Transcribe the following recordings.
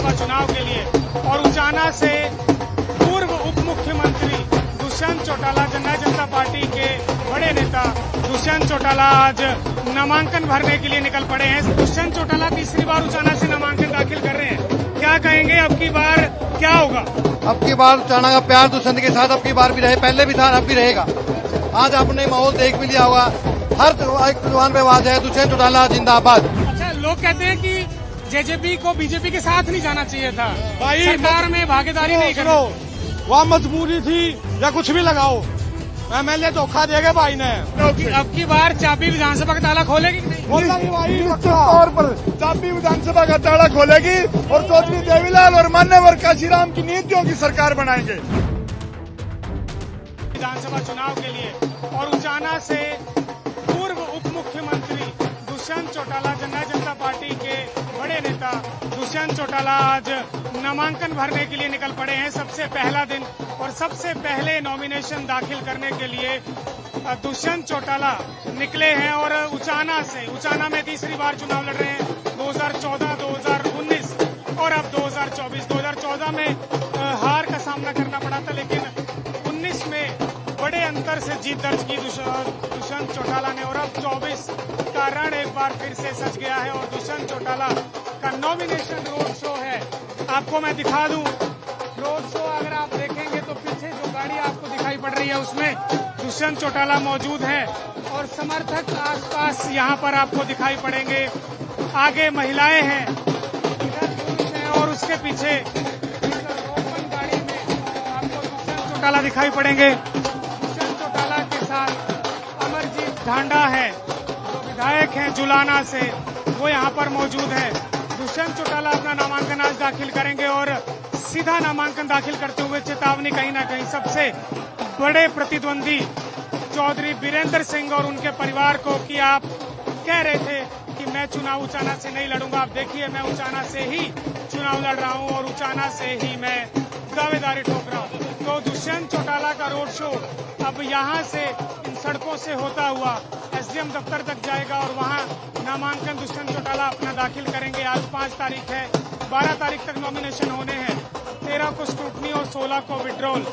विधानसभा चुनाव के लिए। और उचाना से पूर्व उप मुख्यमंत्री दुष्यंत चौटाला, जननायक जनता पार्टी के बड़े नेता दुष्यंत चौटाला आज नामांकन भरने के लिए निकल पड़े हैं। दुष्यंत चौटाला तीसरी बार उचाना से नामांकन दाखिल कर रहे हैं। क्या कहेंगे, अब की बार क्या होगा? अब की बार उचाना का प्यार दुष्यंत के साथ अब की बार भी रहे, पहले भी था, अब भी रहेगा। आज आपने माहौल देख भी लिया होगा, हर जुबान पे आवाज है दुष्यंत चौटाला जिंदाबाद। अच्छा, लोग कहते हैं कि जेजेपी को बीजेपी के साथ नहीं जाना चाहिए था, भाई सरकार में भागीदारी नहीं करो। वहाँ मजबूरी थी या कुछ भी लगाओ, एमएलए धोखा देगा भाई ने। अब की बार चाबी विधानसभा का ताला खोलेगी कि नहीं? खोलेगी भाई, तौर पर चाबी विधानसभा का ताला खोलेगी और चौधरी देवीलाल और मान्यवर काशीराम की नीतियों की सरकार बनाएंगे विधानसभा चुनाव के लिए। और उचाना से पूर्व उप मुख्यमंत्री दुष्यंत चौटाला, जननायक जनता पार्टी के बड़े नेता दुष्यंत चौटाला आज नामांकन भरने के लिए निकल पड़े हैं। सबसे पहला दिन और सबसे पहले नॉमिनेशन दाखिल करने के लिए दुष्यंत चौटाला निकले हैं। और उचाना में तीसरी बार चुनाव लड़ रहे हैं, 2014, 2019 और अब 2024। 2014 में हार का सामना करना पड़ा था, लेकिन 19 में बड़े अंतर से जीत दर्ज की दुष्यंत चौटाला ने। और अब 24 का रण एक बार फिर से सज गया है और दुष्यंत चौटाला का नॉमिनेशन रोड शो है। आपको मैं दिखा दूं रोड शो, अगर आप देखेंगे तो पीछे जो गाड़ी आपको दिखाई पड़ रही है उसमें दुष्यंत चौटाला मौजूद है और समर्थक आसपास यहाँ पर आपको दिखाई पड़ेंगे। आगे महिलाएं हैं, इधर पुरुष हैं और उसके पीछे ओपन गाड़ी में आपको दुष्यंत चौटाला दिखाई पड़ेंगे। दुष्यंत चौटाला के साथ अमरजीत ढांडा है, जो विधायक हैं जुलाना से, वो यहाँ पर मौजूद है। दुष्यंत चौटाला अपना नामांकन आज दाखिल करेंगे और सीधा नामांकन दाखिल करते हुए चेतावनी कहीं ना कहीं सबसे बड़े प्रतिद्वंदी चौधरी बीरेंद्र सिंह और उनके परिवार को कि आप कह रहे थे कि मैं चुनाव उचाना से नहीं लड़ूंगा। आप देखिए, मैं उचाना से ही चुनाव लड़ रहा हूं और उचाना से ही मैं दावेदारी ठोक रहा हूं। तो दुष्यंत चौटाला का रोड शो अब यहां से इन सड़कों से होता हुआ एसडीएम दफ्तर तक जाएगा और वहां नामांकन दुष्यंत चौटाला अपना दाखिल करेंगे। आज 5 तारीख है, 12 तारीख तक नॉमिनेशन होने हैं, 13 को स्क्रूटनी और 16 को विड्रॉल,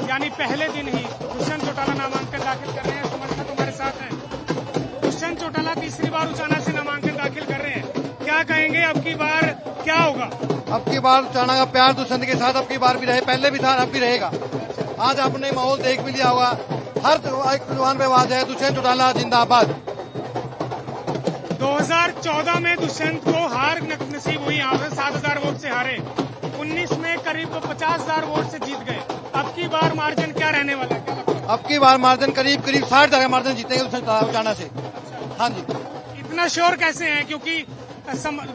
यानी पहले दिन ही दुष्यंत चौटाला नामांकन दाखिल कर रहे हैं। समर्थक हमारे साथ हैं। दुष्यंत चौटाला तीसरी बार उचाना से नामांकन दाखिल कर रहे हैं। क्या कहेंगे, अब की बार क्या होगा? अब की बार उचाना का प्यार दुष्यंत के साथ अब की बार भी रहे, पहले भी था, अब भी रहेगा। आज आपने माहौल देख भी लिया होगा, हर जुबान पे आवाज है दुष्यंत चौटाला जिंदाबाद। 2014 में दुष्यंत को हार नसीब हुई, यहाँ से 7,000 वोट से हारे। 19 में करीब 50,000 वोट से जीत गए। अब की बार मार्जिन क्या रहने वाला है? अब की बार मार्जिन करीब 60 का मार्जिन जीतेंगे उचाना से। हाँ जी। इतना श्योर कैसे हैं? क्योंकि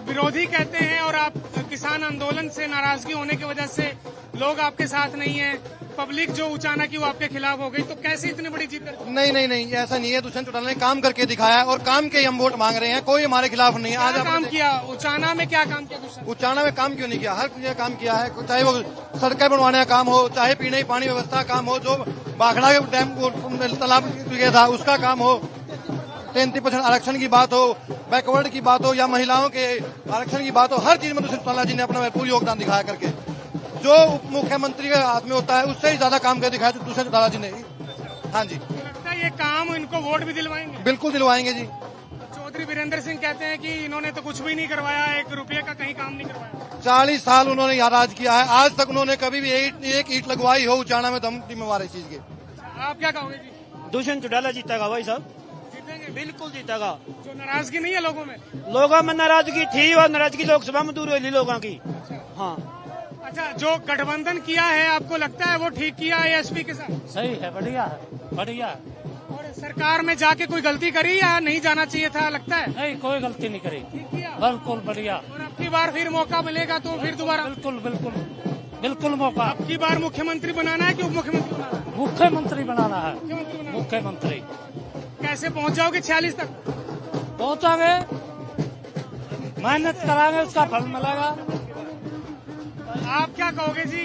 विरोधी कहते हैं और आप किसान आंदोलन से नाराजगी होने की वजह से लोग आपके साथ नहीं है, पब्लिक जो उचाना की वो आपके खिलाफ हो गई, तो कैसे इतनी बड़ी जीत? नहीं, ऐसा नहीं है। दुष्यंत चौटाला ने काम करके दिखाया और काम के हम वोट मांग रहे हैं, कोई हमारे खिलाफ नहीं है। आज काम किया उचाना में, क्या काम किया दुष्यंत? उचाना में काम क्यों नहीं किया? हर जगह काम किया है, चाहे वो सड़कें बनवाने का काम हो, चाहे पीने की पानी व्यवस्था का काम हो, जो बाखड़ा के डैम तालाब था उसका काम हो, 33% आरक्षण की बात हो, बैकवर्ड की बात हो या महिलाओं के आरक्षण की बात हो, हर चीज में दुष्यंत चौटाला जी ने अपना भरपूर योगदान दिखाया करके। जो उप मुख्यमंत्री के हाथ में होता है उससे ही ज्यादा काम कर दिखाया दुष्यंत चौटाला जी ने। हाँ जी। लगता है ये काम इनको वोट भी दिलवाएंगे? बिल्कुल दिलवाएंगे जी। चौधरी बीरेंद्र सिंह कहते हैं कि इन्होंने तो कुछ भी नहीं करवाया, 1 रुपये का कहीं काम नहीं करवाया। 40 साल उन्होंने यहाँ राज किया है, आज तक उन्होंने कभी भी एक ईंट लगवाई हो उचाना में तो हम जिम्मेवार इस चीज के। आप क्या कहोगे जी? दुष्यंत चौटाला जीतेगा भाई साहब, जीतेंगे? बिल्कुल जीतेगा। जो नाराजगी नहीं है लोगों में? लोगों में नाराजगी थी और नाराजगी लोकसभा में दूर हुई लोगों की। हाँ। अच्छा, जो गठबंधन किया है आपको लगता है वो ठीक किया है एसपी के साथ? सही है, बढ़िया है, बढ़िया है। और सरकार में जाके कोई गलती करी या नहीं जाना चाहिए था, लगता है? नहीं, कोई गलती नहीं करी, ठीक किया, बिल्कुल बढ़िया। और अब की बार फिर मौका मिलेगा तो फिर दोबारा? बिल्कुल मौका। अब की बार मुख्यमंत्री बनाना है कि उप मुख्यमंत्री बनाना है? मुख्यमंत्री बनाना है। मुख्यमंत्री बनाना है। मुख्यमंत्री। कैसे पहुंच जाओगे 46 तक? पहुंचांगे, मेहनत करांगे, उसका फल मिलेगा। आप क्या कहोगे जी,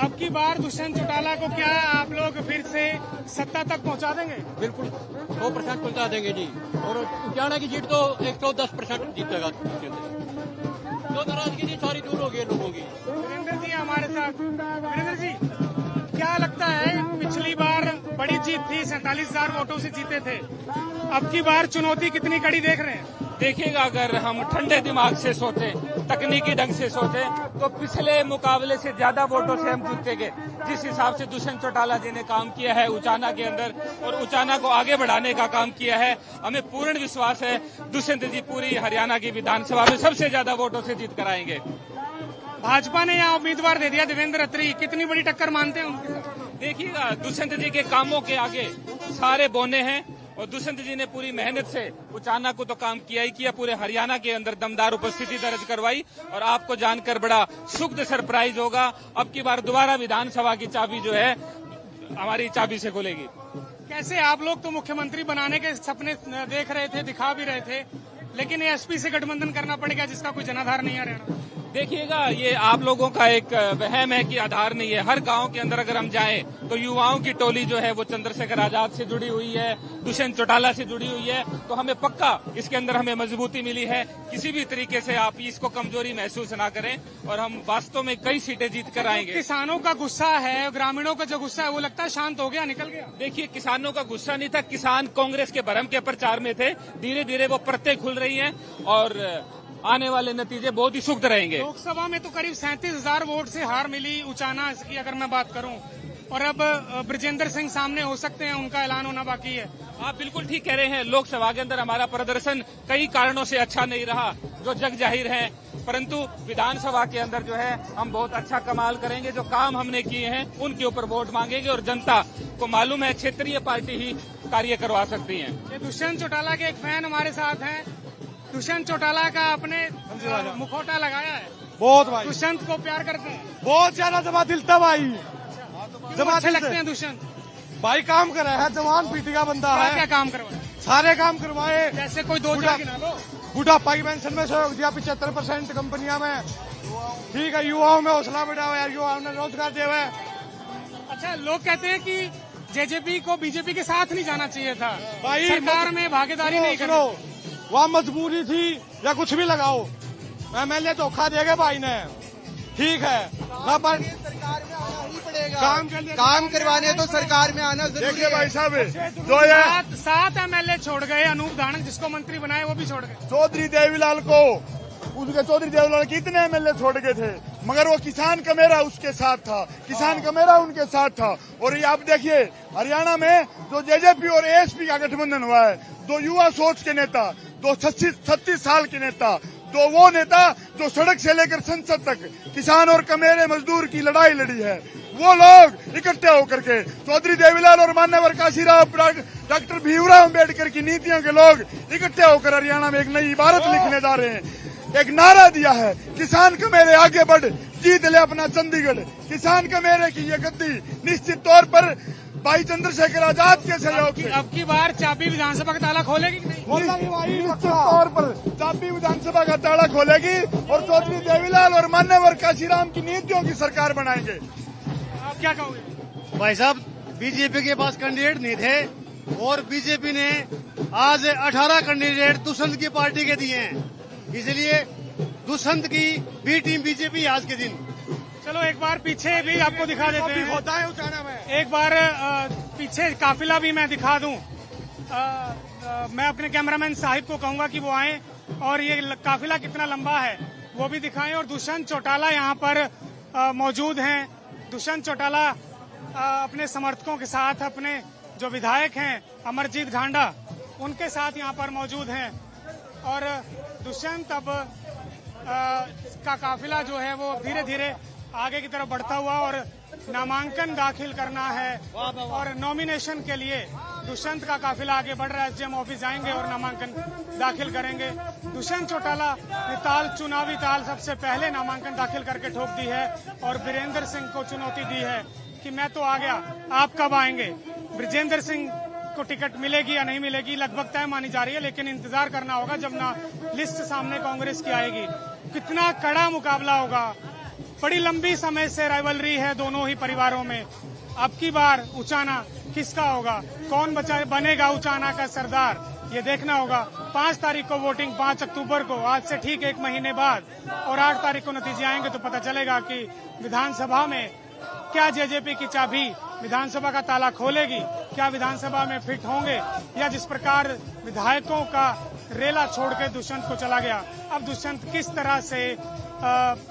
अब की बार दुष्यंत चौटाला को क्या आप लोग फिर से सत्ता तक पहुंचा देंगे? बिल्कुल 100% पहुंचा देंगे जी। और उचाना की सीट तो 110% जीतेगा। तो नाराजगी थी सारी दूर हो गई लोगों की। वीरेंद्र जी हमारे साथ। वीरेंद्र जी, क्या लगता है, पिछली बार बड़ी जीत थी, 47,000 वोटों से जीते थे, अब की बार चुनौती कितनी कड़ी देख रहे हैं? देखिएगा, अगर हम ठंडे दिमाग से सोचे, तकनीकी ढंग से सोचे, तो पिछले मुकाबले से ज्यादा वोटों से हम जीतेंगे। जिस हिसाब से दुष्यंत चौटाला जी ने काम किया है उचाना के अंदर और उचाना को आगे बढ़ाने का काम किया है, हमें पूर्ण विश्वास है दुष्यंत जी पूरी हरियाणा की विधानसभा में सबसे ज्यादा वोटों से जीत कर आएंगे। भाजपा ने यहाँ उम्मीदवार दे दिया देवेंद्र अत्री, कितनी बड़ी टक्कर मानते हैं उनके साथ? देखिएगा, दुष्यंत जी के कामों के आगे सारे बोने हैं और दुष्यंत जी ने पूरी मेहनत से उचाना को तो काम किया ही किया, पूरे हरियाणा के अंदर दमदार उपस्थिति दर्ज करवाई और आपको जानकर बड़ा सुखद सरप्राइज होगा, अब की बार दोबारा विधानसभा की चाबी जो है हमारी चाबी से खुलेगी। कैसे आप लोग तो मुख्यमंत्री बनाने के सपने देख रहे थे, दिखा भी रहे थे, लेकिन एसपी से गठबंधन करना पड़ेगा जिसका कोई जनाधार नहीं है हरियाणा। देखिएगा, ये आप लोगों का एक वहम है कि आधार नहीं है। हर गांव के अंदर अगर हम जाएं तो युवाओं की टोली जो है वो चंद्रशेखर आजाद से जुड़ी हुई है, दुष्यंत चौटाला से जुड़ी हुई है, तो हमें पक्का इसके अंदर हमें मजबूती मिली है। किसी भी तरीके से आप इसको कमजोरी महसूस ना करें और हम वास्तव में कई सीटें जीत कर आएंगे। किसानों का गुस्सा है, ग्रामीणों का जो गुस्सा है वो लगता है शांत हो गया, निकल गया। देखिए, किसानों का गुस्सा नहीं था, किसान कांग्रेस के भरम के प्रचार में थे, धीरे धीरे वो परतें खुल रही हैं और आने वाले नतीजे बहुत ही सुखद रहेंगे। लोकसभा में तो करीब 37,000 वोट से हार मिली उचाना की अगर मैं बात करूं, और अब ब्रजेंद्र सिंह सामने हो सकते हैं, उनका ऐलान होना बाकी है। आप बिल्कुल ठीक कह रहे हैं, लोकसभा के अंदर हमारा प्रदर्शन कई कारणों से अच्छा नहीं रहा जो जग जाहिर है, परंतु विधानसभा के अंदर जो है हम बहुत अच्छा कमाल करेंगे। जो काम हमने किए हैं उनके ऊपर वोट मांगेंगे और जनता को मालूम है क्षेत्रीय पार्टी ही कार्य करवा सकती है। ये दुष्यंत चौटाला के एक फैन हमारे साथ हैं। दुष्यंत चौटाला का आपने मुखौटा लगाया है, बहुत भाई, दुष्यंत को प्यार करते हैं, बहुत ज्यादा जमा दिल था भाई, जब अच्छे लगते हैं दुष्यंत भाई। काम कर रहा है, जवान पीटी का बंदा क्या है, क्या काम करवाए? सारे काम करवाए। जैसे कोई दो चार गिना लो। बुढ़ापा की पेंशन में सहयोग दिया 75% कंपनियां में, ठीक है। युवाओं में हौसला बढ़ावा यार, युवाओं ने रोजगार दिया है। अच्छा, लोग कहते हैं कि जेजेपी को बीजेपी के साथ नहीं जाना चाहिए था, भाई सरकार में भागीदारी नहीं सुनो, करो। वहाँ मजबूरी थी या कुछ भी लगाओ, MLA धोखा देगा भाई ने, ठीक है ना, पर काम करवाने तो सरकार में आना जरूरी है। देखिए भाई साहब, 7 MLA छोड़ गए, अनूप धानक जिसको मंत्री बनाए वो भी छोड़ गए। चौधरी देवीलाल को, उनके चौधरी देवीलाल कितने MLA छोड़ गए थे, मगर वो किसान का मेरा उसके साथ था, किसान का मेरा उनके साथ था। और ये आप देखिए, हरियाणा में जो जेजेपी और ASP का गठबंधन हुआ है, 2 युवा सोच के नेता, 2 36 साल के नेता, 2 वो नेता जो सड़क से लेकर संसद तक किसान और कमेरे मजदूर की लड़ाई लड़ी है, वो लोग इकट्ठे होकर के चौधरी देवीलाल और मान्यवर काशीराम, डॉक्टर भीमराव अम्बेडकर की नीतियों के लोग इकट्ठे होकर हरियाणा में एक नई इबारत लिखने जा रहे हैं। एक नारा दिया है, किसान का मेरे आगे बढ़, जीत ले अपना चंडीगढ़। किसान का मेरे की ये गद्दी निश्चित तौर पर भाई चंद्रशेखर आजाद के सहयोग से अब की बार चाबी विधानसभा का ताला खोलेगी कि नहीं? निश्चित तौर पर चाबी विधानसभा का ताला खोलेगी और चौधरी देवीलाल और मान्यवर काशीराम की नीतियों की सरकार बनाएंगे। आप क्या कहोगे? भाई साहब, बीजेपी के पास कैंडिडेट नहीं थे और बीजेपी ने आज 18 कैंडिडेट दुष्यंत की पार्टी के दिए हैं, इसलिए दुष्यंत की बी टीम बीजेपी आज के दिन। चलो एक बार पीछे भी आपको दिखा देते हैं, होता है उचाना में। एक बार पीछे काफिला भी मैं दिखा दूं। मैं अपने कैमरामैन साहिब को कहूंगा कि वो आए और ये काफिला कितना लंबा है वो भी दिखाएं। और दुष्यंत चौटाला यहाँ पर मौजूद हैं। दुष्यंत चौटाला अपने समर्थकों के साथ, अपने जो विधायक हैं अमरजीत घांडा, उनके साथ यहाँ पर मौजूद हैं। और दुष्यंत अब का काफिला जो है वो धीरे धीरे आगे की तरफ बढ़ता हुआ और नामांकन दाखिल करना है और नॉमिनेशन के लिए दुष्यंत का काफिला आगे बढ़ रहा है। SDM ऑफिस जाएंगे और नामांकन दाखिल करेंगे। दुष्यंत चौटाला ने चुनावी ताल सबसे पहले नामांकन दाखिल करके ठोक दी है और वीरेंद्र सिंह को चुनौती दी है कि मैं तो आ गया, आप कब आएंगे। ब्रजेंद्र सिंह को टिकट मिलेगी या नहीं मिलेगी लगभग तय मानी जा रही है, लेकिन इंतजार करना होगा जब ना लिस्ट सामने कांग्रेस की आएगी। कितना कड़ा मुकाबला होगा, बड़ी लंबी समय से राइवलरी है दोनों ही परिवारों में। अब की बार उचाना किसका होगा, कौन बनेगा उचाना का सरदार, ये देखना होगा। 5 तारीख को वोटिंग, 5 अक्टूबर को, आज से ठीक 1 महीने बाद, और 8 तारीख को नतीजे आएंगे तो पता चलेगा कि विधानसभा में क्या जेजेपी की चाबी विधानसभा का ताला खोलेगी, क्या विधानसभा में फिट होंगे, या जिस प्रकार विधायकों का रेला छोड़ के दुष्यंत को चला गया, अब दुष्यंत किस तरह से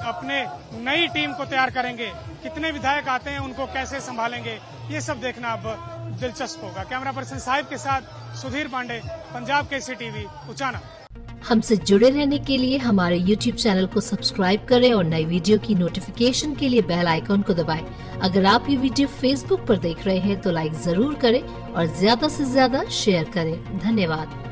अपने नई टीम को तैयार करेंगे, कितने विधायक आते हैं उनको कैसे संभालेंगे, ये सब देखना अब दिलचस्प होगा। कैमरा पर्सन साहिब के साथ सुधीर पांडे, पंजाब केसरी टीवी, उचाना। हमसे जुड़े रहने के लिए हमारे YouTube चैनल को सब्सक्राइब करें और नई वीडियो की नोटिफिकेशन के लिए बेल आइकॉन को दबाएं। अगर आप ये वीडियो Facebook पर देख रहे हैं तो लाइक जरूर करें और ज्यादा से ज्यादा शेयर करें। धन्यवाद।